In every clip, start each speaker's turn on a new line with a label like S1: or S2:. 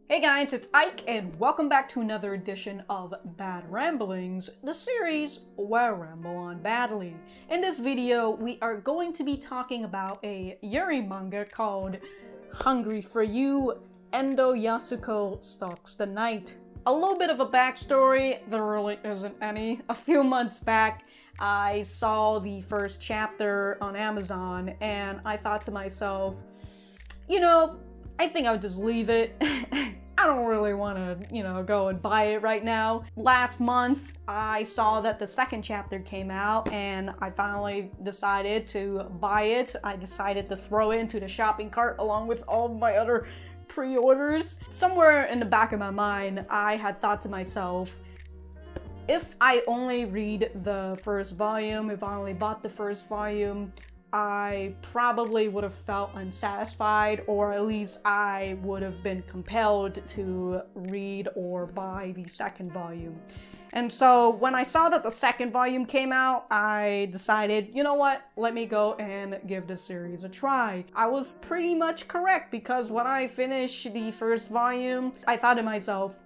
S1: Hey guys, it's Ike, and welcome back to another edition of Bad Ramblings, the series where I ramble on badly. In this video, we are going to be talking about a Yuri manga called Hungry for You, Endo Yasuko Stalks the Night. A little bit of a backstory, there really isn't any. A few months back, I saw the first chapter on Amazon, and I thought to myself, I think I'll just leave it. I don't really want to, go and buy it right now. Last month, I saw that the second chapter came out, and I finally decided to buy it. I decided to throw it into the shopping cart along with all of my other pre-orders. Somewhere in the back of my mind, I had thought to myself, if I only read the first volume, if I only bought the first volume, I probably would have felt unsatisfied, or at least I would have been compelled to read or buy the second volume. And so when I saw that the second volume came out, I decided, you know what, let me go and give this series a try. I was pretty much correct, because when I finished the first volume, I thought to myself,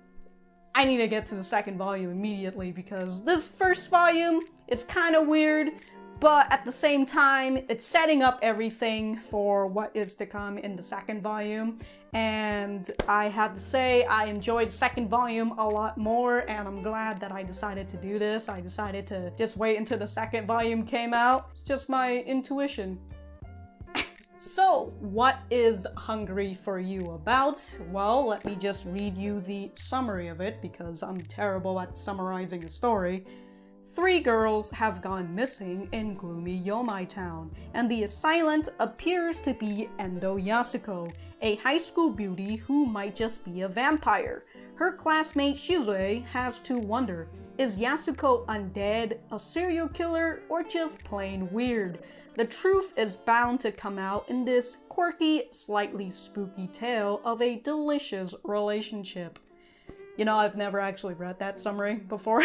S1: I need to get to the second volume immediately, because this first volume is kind of weird, but at the same time, it's setting up everything for what is to come in the second volume. And I have to say, I enjoyed the second volume a lot more, and I'm glad that I decided to do this. I decided to just wait until the second volume came out. It's just my intuition. So, what is Hungry for You about? Well, let me just read you the summary of it, because I'm terrible at summarizing a story. 3 girls have gone missing in gloomy Yomai town, and the assailant appears to be Endo Yasuko, a high school beauty who might just be a vampire. Her classmate Shizue has to wonder, is Yasuko undead, a serial killer, or just plain weird? The truth is bound to come out in this quirky, slightly spooky tale of a delicious relationship. I've never actually read that summary before.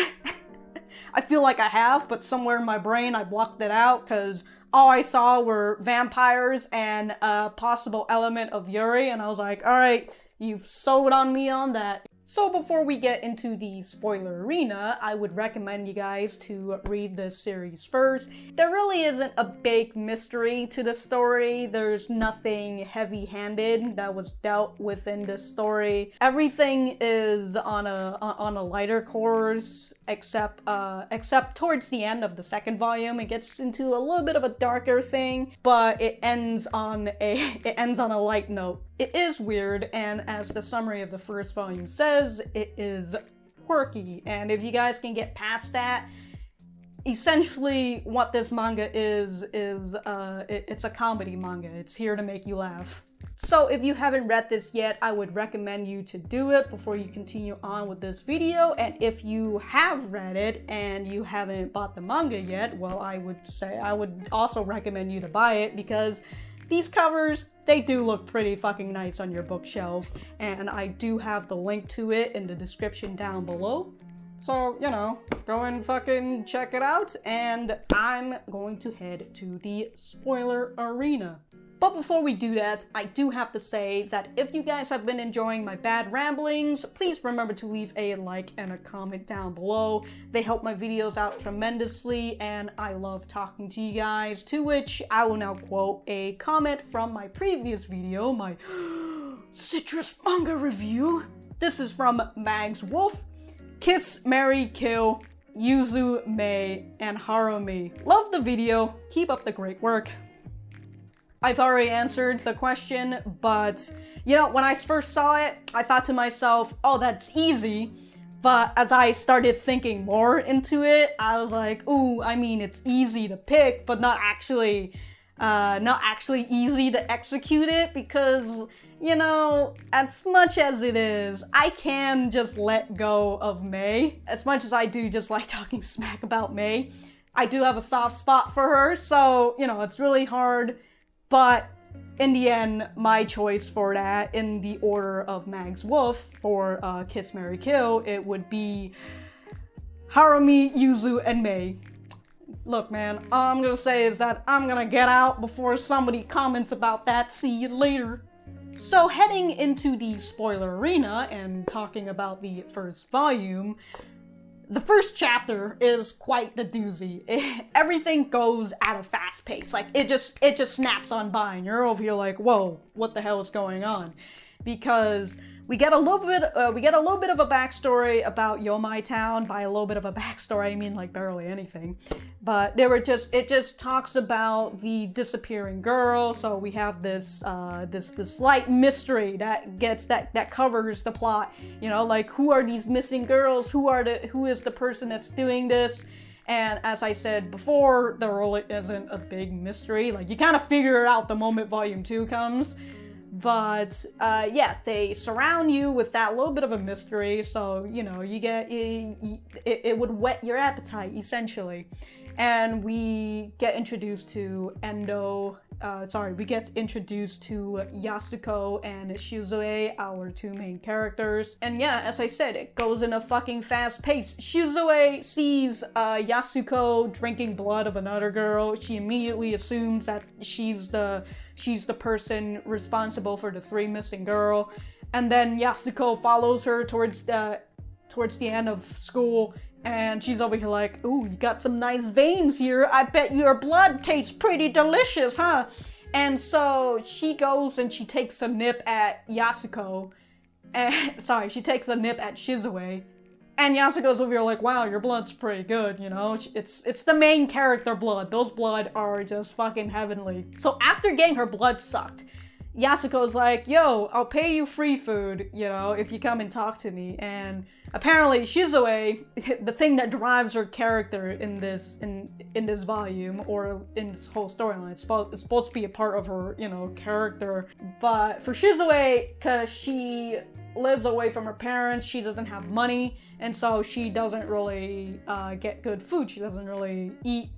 S1: I feel like I have, but somewhere in my brain I blocked it out because all I saw were vampires and a possible element of Yuri, and I was like, alright, you've sold on me on that. So before we get into the spoiler arena, I would recommend you guys to read this series first. There really isn't a big mystery to the story. There's nothing heavy-handed that was dealt within the story. Everything is on a lighter course, except towards the end of the second volume. It gets into a little bit of a darker thing, but it ends on a light note. It is weird, and as the summary of the first volume says, it is quirky. And if you guys can get past that, essentially what this manga is it's a comedy manga. It's here to make you laugh. So if you haven't read this yet, I would recommend you to do it before you continue on with this video. And if you have read it and you haven't bought the manga yet, well, I would also recommend you to buy it, because these covers, they do look pretty fucking nice on your bookshelf, and I do have the link to it in the description down below. So, go and fucking check it out, and I'm going to head to the spoiler arena. But before we do that, I do have to say that if you guys have been enjoying my bad ramblings, please remember to leave a like and a comment down below. They help my videos out tremendously, and I love talking to you guys, to which I will now quote a comment from my previous video, my citrus manga review. This is from Mags Wolf. Kiss, marry, kill, Yuzu, Mei, and Harumi. Love the video. Keep up the great work. I've already answered the question, but, when I first saw it, I thought to myself, oh, that's easy. But as I started thinking more into it, I was like, ooh, it's easy to pick, but not actually easy to execute it, because, as much as it is, I can just let go of Mei. As much as I do just like talking smack about Mei, I do have a soft spot for her, so, it's really hard. But in the end, my choice for that, in the order of Mags Wolf for Kiss, Marry, Kill, it would be Harumi, Yuzu, and Mei. Look, man, all I'm gonna say is that I'm gonna get out before somebody comments about that. See you later. So heading into the spoiler arena and talking about the first volume, the first chapter is quite the doozy. Everything goes at a fast pace. Like it just snaps on by, and you're over here like, whoa, what the hell is going on? Because we get a little bit of a backstory about Yomai Town. By a little bit of a backstory, I mean like barely anything. But it just talks about the disappearing girl. So we have this slight mystery that covers the plot. You know, like who are these missing girls? Who is the person that's doing this? And as I said before, there really isn't a big mystery. Like you kind of figure it out the moment volume 2 comes. But yeah, they surround you with that little bit of a mystery, so you know it would whet your appetite essentially. And we get introduced to Yasuko and Shizue, our two main characters. And yeah, as I said, it goes in a fucking fast pace. Shizue sees Yasuko drinking blood of another girl. She immediately assumes that she's the person responsible for the 3 missing girl. And then Yasuko follows her towards the end of school. And she's over here like, ooh, you got some nice veins here. I bet your blood tastes pretty delicious, huh? And so she goes and she takes a nip at Yasuko. She takes a nip at Shizue. And Yasuko's over here like, wow, your blood's pretty good, you know? It's the main character blood. Those blood are just fucking heavenly. So after getting her blood sucked, Yasuko's like, yo, I'll pay you free food, you know, if you come and talk to me. And apparently Shizue, the thing that drives her character in this volume, or in this whole storyline, it's supposed to be a part of her, you know, character. But for Shizue, because she lives away from her parents, she doesn't have money, and so she doesn't really get good food. She doesn't really eat.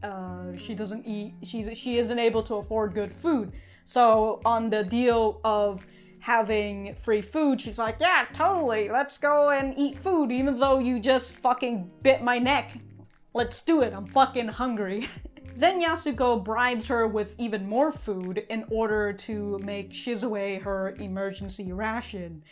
S1: She isn't able to afford good food. So on the deal of having free food, she's like, yeah, totally, let's go and eat food, even though you just fucking bit my neck. Let's do it, I'm fucking hungry. Then Yasuko bribes her with even more food in order to make Shizue her emergency ration.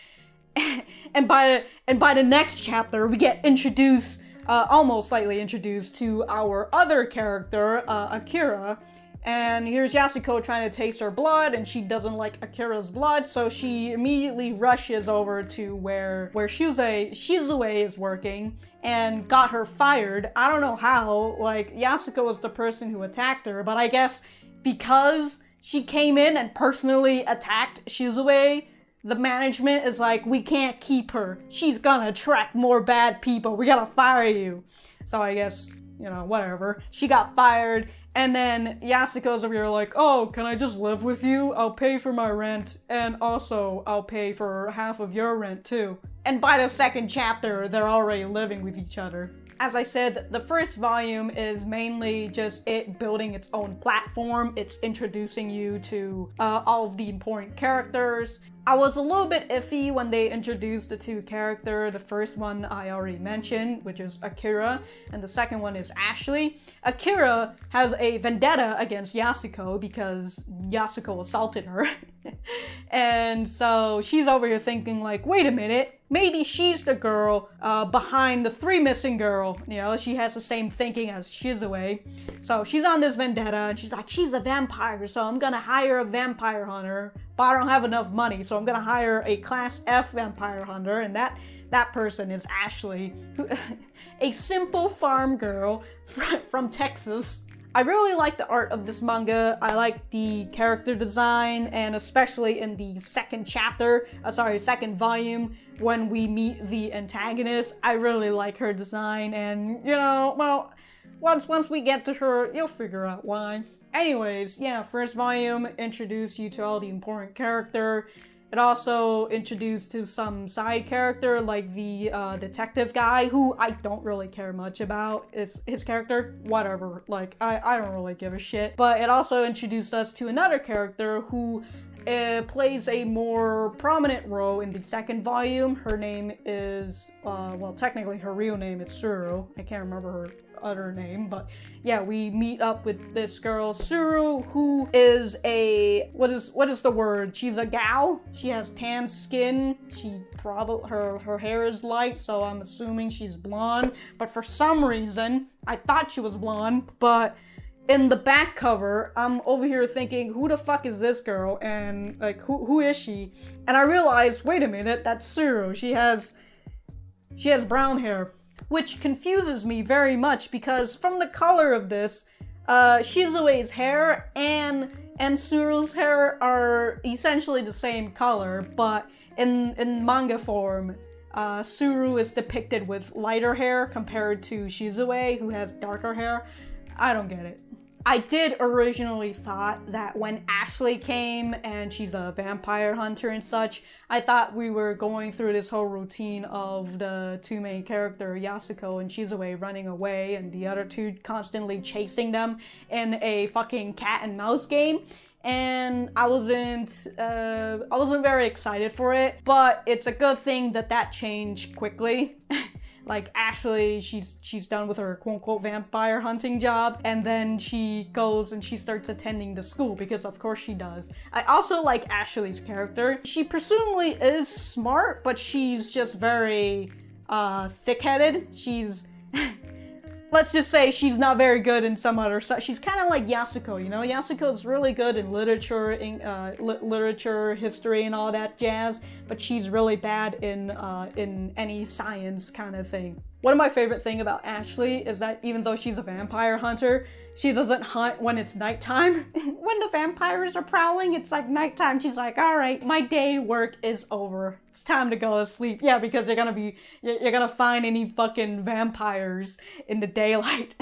S1: And by the next chapter, we get introduced, almost slightly introduced to our other character, Akira. And here's Yasuko trying to taste her blood, and she doesn't like Akira's blood, so she immediately rushes over to where Shizue is working and got her fired. I don't know how, like, Yasuko was the person who attacked her, but I guess because she came in and personally attacked Shizue, the management is like, we can't keep her. She's gonna attract more bad people. We gotta fire you. So I guess, you know, whatever. She got fired. And then Yasuko's over here like, oh, can I just live with you? I'll pay for my rent, and also I'll pay for half of your rent too. And by the second chapter, they're already living with each other. As I said, the first volume is mainly just it building its own platform. It's introducing you to all of the important characters. I was a little bit iffy when they introduced the 2 characters. The first one I already mentioned, which is Akira, and the second one is Ashley. Akira has a vendetta against Yasuko because Yasuko assaulted her. And so she's over here thinking like, wait a minute, maybe she's the girl behind the 3 missing girl. You know, she has the same thinking as Shizue. So she's on this vendetta, and she's like, she's a vampire, so I'm gonna hire a vampire hunter. But I don't have enough money, so I'm gonna hire a Class F vampire hunter, and that person is Ashley, a simple farm girl from Texas. I really like the art of this manga. I like the character design, and especially in the second volume, when we meet the antagonist. I really like her design, and you know, well, once we get to her, you'll figure out why. Anyways, yeah, first volume introduced you to all the important character. It also introduced to some side character, like the detective guy, who I don't really care much about. It's his character, whatever, like, I don't really give a shit. But it also introduced us to another character who plays a more prominent role in the second volume. Her name is, well, technically her real name is Suru. I can't remember her other name, but yeah, we meet up with this girl Suru, who is a what is the word? She's a gal. She has tan skin. She probably her hair is light, so I'm assuming she's blonde. But for some reason, I thought she was blonde, but in the back cover, I'm over here thinking, who the fuck is this girl? And like, who is she? And I realized, wait a minute, that's Suru. She has brown hair, which confuses me very much because from the color of this, Shizue's hair and Suru's hair are essentially the same color, but in manga form, Suru is depicted with lighter hair compared to Shizue, who has darker hair. I don't get it. I did originally thought that when Ashley came and she's a vampire hunter and such, I thought we were going through this whole routine of the two main characters, Yasuko and Shizue, running away and the other two constantly chasing them in a fucking cat and mouse game. And I wasn't very excited for it, but it's a good thing that changed quickly. Like, Ashley, she's done with her quote-unquote vampire hunting job, and then she goes and she starts attending the school, because of course she does. I also like Ashley's character. She presumably is smart, but she's just very, thick-headed. She's... Let's just say she's not very good in some other stuff. She's kind of like Yasuko, you know? Yasuko's really good in literature, literature, history, and all that jazz, but she's really bad in any science kind of thing. One of my favorite things about Ashley is that even though she's a vampire hunter, she doesn't hunt when it's nighttime. When the vampires are prowling, it's like nighttime. She's like, all right, my day work is over. It's time to go to sleep. Yeah, because you're gonna find any fucking vampires in the daylight.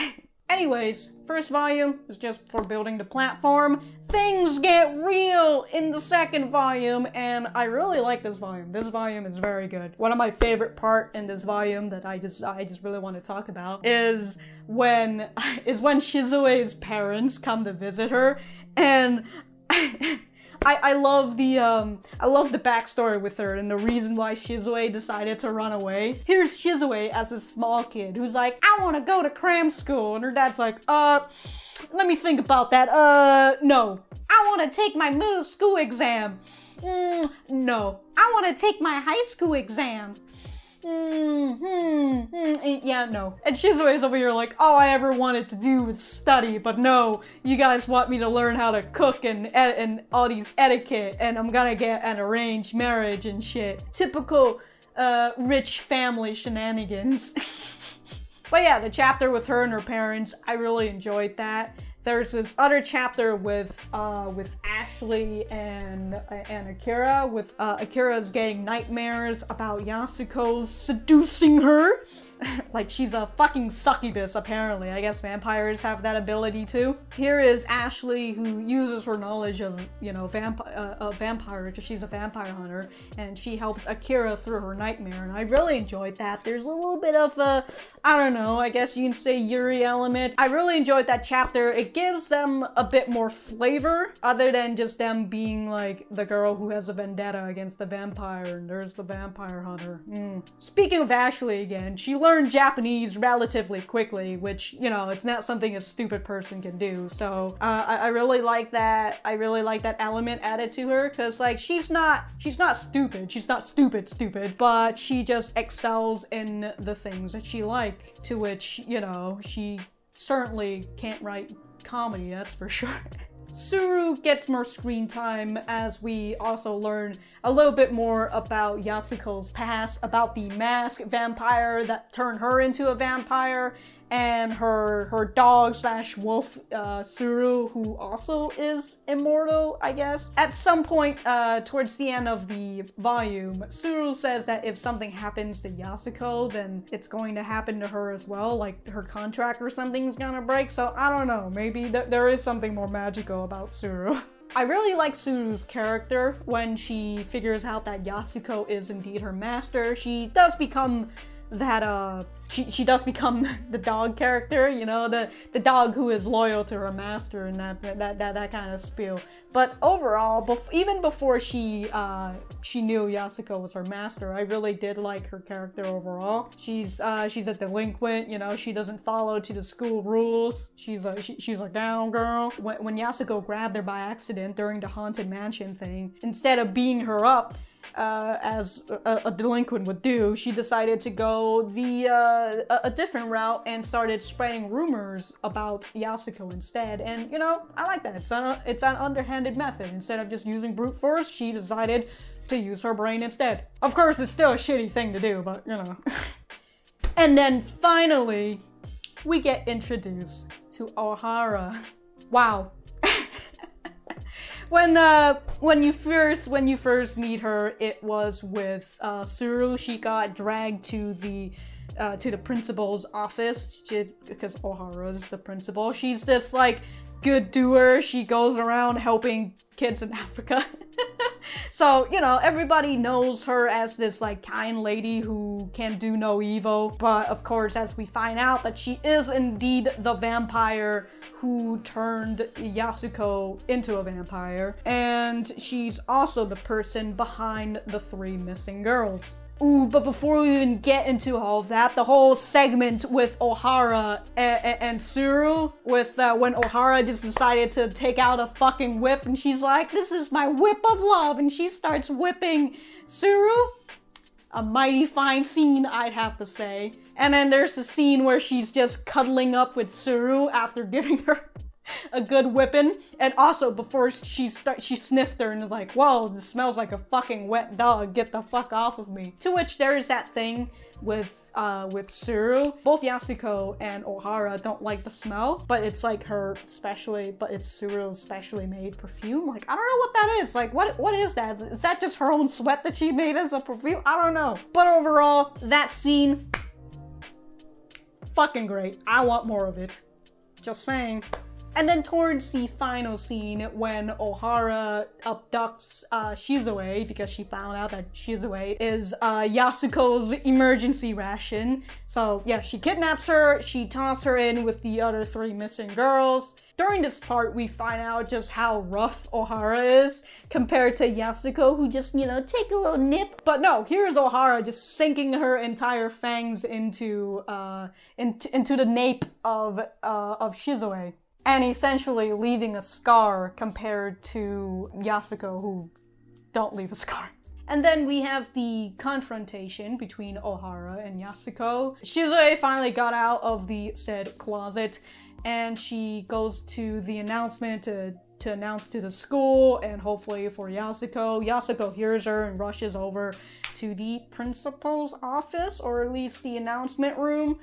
S1: Anyways, first volume is just for building the platform. Things get real in the second volume, and I really like this volume. This volume is very good. One of my favorite part in this volume that I just really want to talk about is when Shizue's parents come to visit her, and I love the backstory with her and the reason why Shizue decided to run away. Here's Shizue as a small kid who's like, I want to go to cram school, and her dad's like, let me think about that. No. I want to take my middle school exam. No. I want to take my high school exam. Yeah, no. And Shizue's over here like, all I ever wanted to do was study, but no, you guys want me to learn how to cook and all these etiquette, and I'm gonna get an arranged marriage and shit. Typical, rich family shenanigans. But yeah, the chapter with her and her parents, I really enjoyed that. There's this other chapter with Ashley and Akira, with Akira's getting nightmares about Yasuko's seducing her. Like she's a fucking succubus, apparently. I guess vampires have that ability too. Here is Ashley, who uses her knowledge of, you know, vampire, because she's a vampire hunter, and she helps Akira through her nightmare, and I really enjoyed that. There's a little bit of a, I don't know, I guess you can say Yuri element. I really enjoyed that chapter. It gives them a bit more flavor, other than just them being like the girl who has a vendetta against the vampire, and there's the vampire hunter. Speaking of Ashley again, she learned Japanese relatively quickly, which, you know, it's not something a stupid person can do. So I really like that. I really like that element added to her, because like she's not stupid. She's not stupid, but she just excels in the things that she like, to which, you know, she certainly can't write comedy, that's for sure. Suru gets more screen time as we also learn a little bit more about Yasuko's past, about the masked vampire that turned her into a vampire, and her dog/wolf, Suru, who also is immortal, I guess. At some point towards the end of the volume, Suru says that if something happens to Yasuko, then it's going to happen to her as well, like her contract or something's gonna break. So I don't know, maybe there is something more magical about Suru. I really like Suru's character. When she figures out that Yasuko is indeed her master, she does become that she does become the dog character, you know, the dog who is loyal to her master and that kind of spiel. But overall, even before she knew Yasuko was her master, I really did like her character overall. She's a delinquent, you know, she doesn't follow to the school rules. She's a down girl. When Yasuko grabbed her by accident during the haunted mansion thing, instead of beating her up as a delinquent would do, she decided to go a different route and started spreading rumors about Yasuko instead. And you know, I like that. It's an underhanded method. Instead of just using brute force, she decided to use her brain instead. Of course, it's still a shitty thing to do, but you know. And then finally, we get introduced to Ohara. Wow. When you first meet her, it was with Tsuru. She got dragged to the principal's office because Ohara is the principal. She's this like good doer. She goes around helping kids in Africa. So, you know, everybody knows her as this like kind lady who can do no evil. But of course, as we find out that she is indeed the vampire who turned Yasuko into a vampire. And she's also the person behind the 3 missing girls. Ooh, but before we even get into all of that, the whole segment with Ohara and Tsuru, with when Ohara just decided to take out a fucking whip and she's like, this is my whip of love, and she starts whipping Tsuru. A mighty fine scene, I'd have to say. And then there's a scene where she's just cuddling up with Tsuru after giving her a good whipping, and also before she sniffed her and was like, whoa, this smells like a fucking wet dog, get the fuck off of me. To which there is that thing with Tsuru. Both Yasuko and Ohara don't like the smell, but it's like it's Tsuru's specially made perfume. Like, I don't know what that is. Like, what is that? Is that just her own sweat that she made as a perfume? I don't know. But overall, that scene, fucking great. I want more of it. Just saying. And then towards the final scene, when Ohara abducts Shizue, because she found out that Shizue is Yasuko's emergency ration. So yeah, she kidnaps her, she tosses her in with the other 3 missing girls. During this part, we find out just how rough Ohara is compared to Yasuko, who just, you know, take a little nip. But no, here's Ohara just sinking her entire fangs into the nape of Shizue. And essentially leaving a scar compared to Yasuko, who don't leave a scar. And then we have the confrontation between Ohara and Yasuko. Shizue finally got out of the said closet, and she goes to the announcement to announce to the school, and hopefully for Yasuko. Yasuko hears her and rushes over to the principal's office, or at least the announcement room,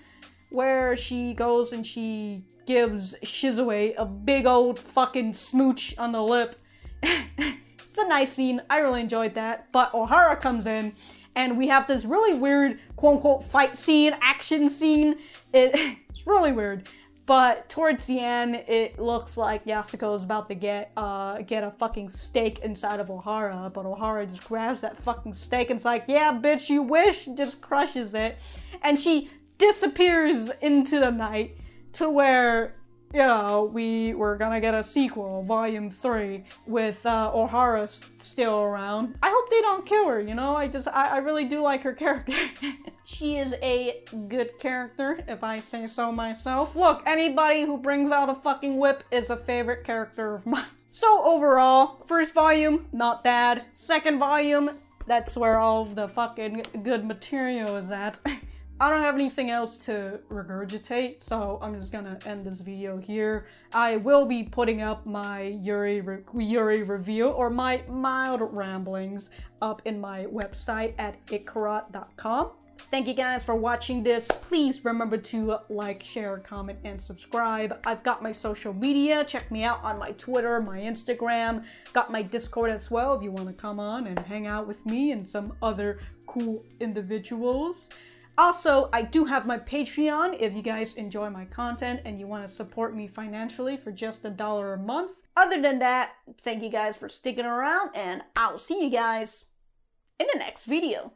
S1: where she goes and she gives Shizue a big old fucking smooch on the lip. It's a nice scene. I really enjoyed that. But Ohara comes in and we have this really weird quote-unquote fight scene, action scene. It's really weird. But towards the end, it looks like Yasuko is about to get a fucking steak inside of Ohara. But Ohara just grabs that fucking steak and it's like, yeah, bitch, you wish. Just crushes it. And she disappears into the night, to where, you know, we're gonna get a sequel, volume 3, with Ohara still around. I hope they don't kill her, you know? I really do like her character. She is a good character, if I say so myself. Look, anybody who brings out a fucking whip is a favorite character of mine. So overall, first volume, not bad. Second volume, that's where all of the fucking good material is at. I don't have anything else to regurgitate, so I'm just gonna end this video here. I will be putting up my Yuri review, or my mild ramblings, up in my website at ikarot.com. Thank you guys for watching this. Please remember to like, share, comment, and subscribe. I've got my social media. Check me out on my Twitter, my Instagram. Got my Discord as well if you want to come on and hang out with me and some other cool individuals. Also, I do have my Patreon if you guys enjoy my content and you want to support me financially for just $1 a month. Other than that, thank you guys for sticking around, and I'll see you guys in the next video.